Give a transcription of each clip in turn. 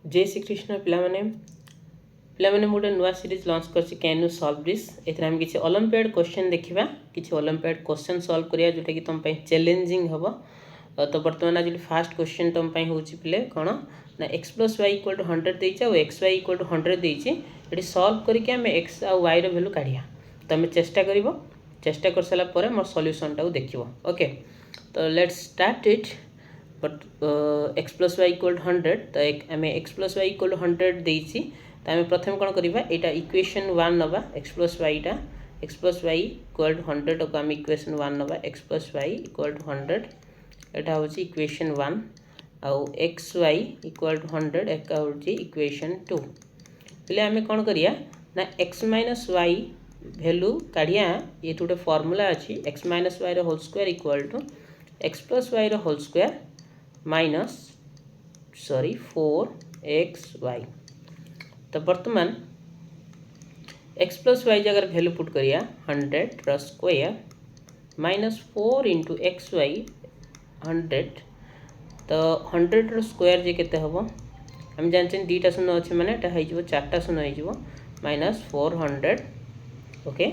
जय श्री कृष्ण पिलामाने पिलामाने गोटे नुआ सीरीज लॉन्च करछि कैन यू सॉल्व दिस एथरा हम किछि ओलंपियाड क्वेश्चन देखिबा किछि ओलंपियाड क्वेश्चन सॉल्व करिया जोटा कि तुम पई चैलेंजिंग हबो। तो वर्तमान आज फास्ट क्वेश्चन तुम पई होछि पिले कोन ना x + y = 100 देछि और xy = 100 देछि एटी सॉल्व करिके हम x और y रो वैल्यू काढिया। तमे चेष्टा करिवो चेष्टा कर सला परे मोर सॉल्यूशन टाउ देखिवो। ओके तो let's start it but x + y = 100 तो आम x + y = 100 देछि तो आम प्रथम कौन करवा यहाँ इक्वेशन 1 नवा x + y टा x + y = 100 को आम इक्वेशन 1 नवा x + y = 100 एटा होची इक्वेशन 1 आउ xy = 100 एका होची इक्वेशन 2 पहले आम कौन करिया ना x - y वैल्यू काढ़िया ये गोटे फॉर्मूला अच्छी x - y रो whole square equal to x + y रो होल स्क्वायर माइनस 4xy। तो वर्तमान x + y जगह वैल्यू पुट करिया 100 रो स्क्वायर माइनस 4 इंटू xy 100 तो 100 रो स्क्वायर जे केते हबो हम जानछन दीटा शून्य अछि माने एटा होई जबो चारटा शून्य होई जबो माइनस 400। ओके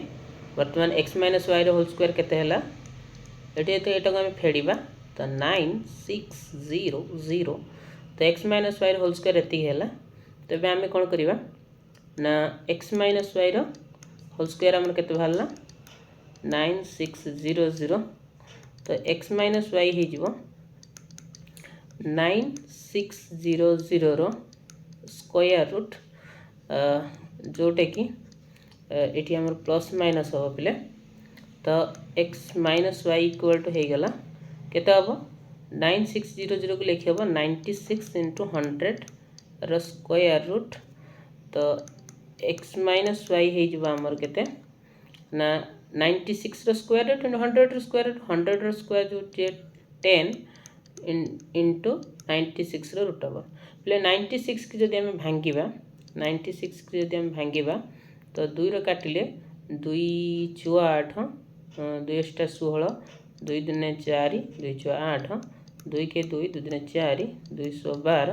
वर्तमान x - y रो होल स्क्वायर केते हला एटे तो एटा को हम फेडिबा तो 9600 तो x - y रो होल स्क्वायर एति हला। तो बे आमे कोन करिबा ना x - y रो होल स्क्वायर हमर केते भालना 9600 तो x - y हे जिवो 9600 रो स्क्वायर रूट जोटे कि एटी हमर प्लस माइनस हो पिले तो x - y इक्वल टू हे गला केते हबो 9600 को लिखि हबो 96 * 100 रो स्क्वायर रूट तो x - y हे जिवो हमर केते ना 96 रो स्क्वायर रूट 100 रो स्क्वायर रूट 100 रो स्क्वायर जो 10 इंटू 96 रो रूट हबो पले 96 की जदि हम भांगीबा 96 की जदि हम भांगीबा तो 2 रो काटिले 2 * 8 2 * 16 2 * 2 4 2 * 8 2 के 2 2 * 4 212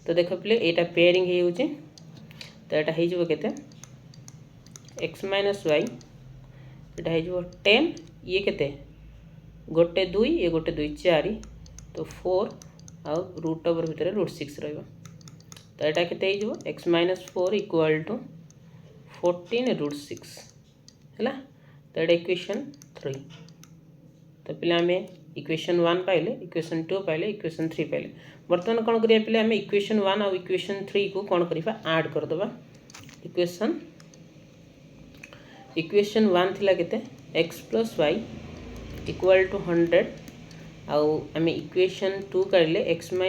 तो देख पे एटा पेयरिंग हे होची तो एटा हे जबो केते x - y एटा हे जबो 10 ये केते गोटे 2 ये गोटे 2 4 तो 4 आ रूट ओवर भितर √6 रहइबो तो एटा केते हे जबो x - 4 = 14 √6 हैला तो एटा इक्वेशन 3। तो पिला हमें इक्वेशन 1 पाइले इक्वेशन 2 पाइले इक्वेशन 3 पाइले वर्तमान कोन करिया पिला हमें इक्वेशन 1 और इक्वेशन 3 को कोन करिबा ऐड कर दबा इक्वेशन 1 थिला केते x + y = 100 आउ हमें इक्वेशन 2 काढले x - y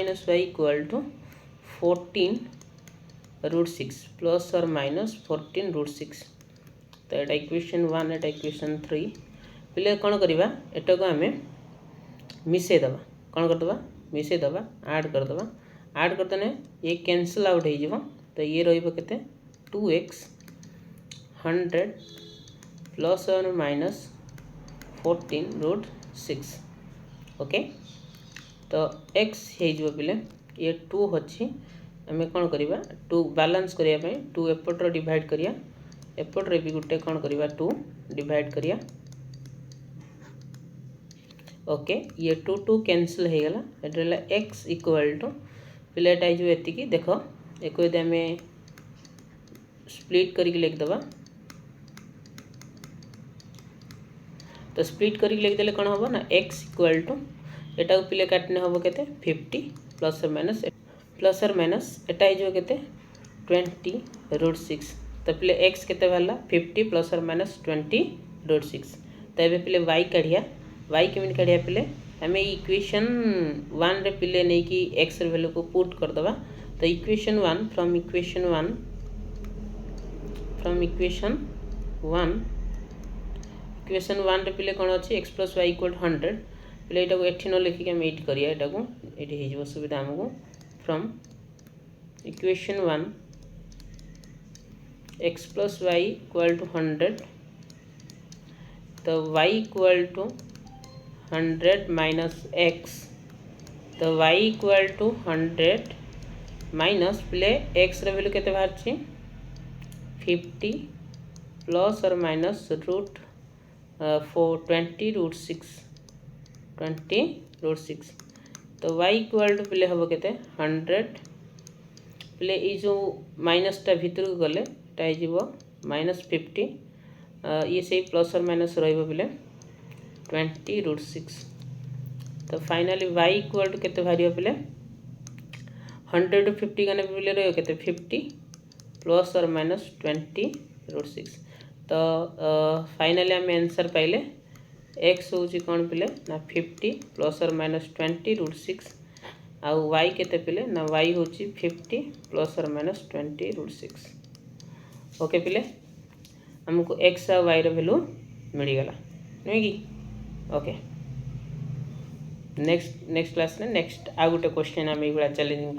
= 14 √6 प्लस और माइनस 14 √6 तो एटा इक्वेशन 1 एटा इक्वेशन 3 पिले कोन करिबा एटा को हमें मिसे दबा कोन कर दबा मिसे दबा ऐड कर दने ये कैंसिल आउट हे जिवो तो ये रहिबो केते 2x 100 प्लस और माइनस 14 √6। ओके तो x हे जिवो पिले ये 2 होछि हमें कोन करिबा 2 बैलेंस करिया पे 2 एपट रो डिवाइड करिया एपट रे भी गुटे कोन करिबा 2 डिवाइड करिया। ओके ये 2 2 कैंसिल हे गला एटला x = पिले टाइ जो एति की देखो एको यदि हमें स्प्लिट करके लिख दबा तो स्प्लिट करके लिख देले कोन होबो ना x = एटा को पिले काटने होबो केते 50 प्लस और माइनस एटा हे जो केते 20 √6 तो पिले x केते भाला 50 प्लस और माइनस 20 √6 तो एबे पिले y काढिया y केमिन काढिया पिले हमें इक्वेशन 1 रे पिले नै कि x रे वैल्यू को पुट कर दबा तो इक्वेशन 1 फ्रॉम इक्वेशन 1 रे पिले कोन अछि x + y = 100 पिले एटा को एठी न लिखि के हम एट करिया एटा को एठी हे जबो सुविधा हमको फ्रॉम इक्वेशन 1 x + y = 100 तो y = 100 - x तो y = 100 माइनस पिले एक्स वैल्यू केते बाहर 50 प्लस और माइनस रूट 20 √6 तो y इक्वल टू पिले हम केते 100 पिले ये जो माइनसटा भितर को गले -50 ये से प्लस और माइनस रहिबो पिले 20 √6 तो फाइनली y इक्वल टू केते भारियो पिले 100 टू 50 गने पिले रहियो केते 50 प्लस और माइनस 20 √6 तो फाइनली हम आंसर पाइले x होची कोन पिले ना 50 प्लस और माइनस 20 √6 आउ y केते पिले ना y होची 50 प्लस और माइनस 20 √6 ओके पिले हमको x और y रो वैल्यू मिली गला नहीं की ओके नेक्स्ट क्लास ने नेक्स्ट आ गोटे क्वेश्चन आम ये चैलेंजिंग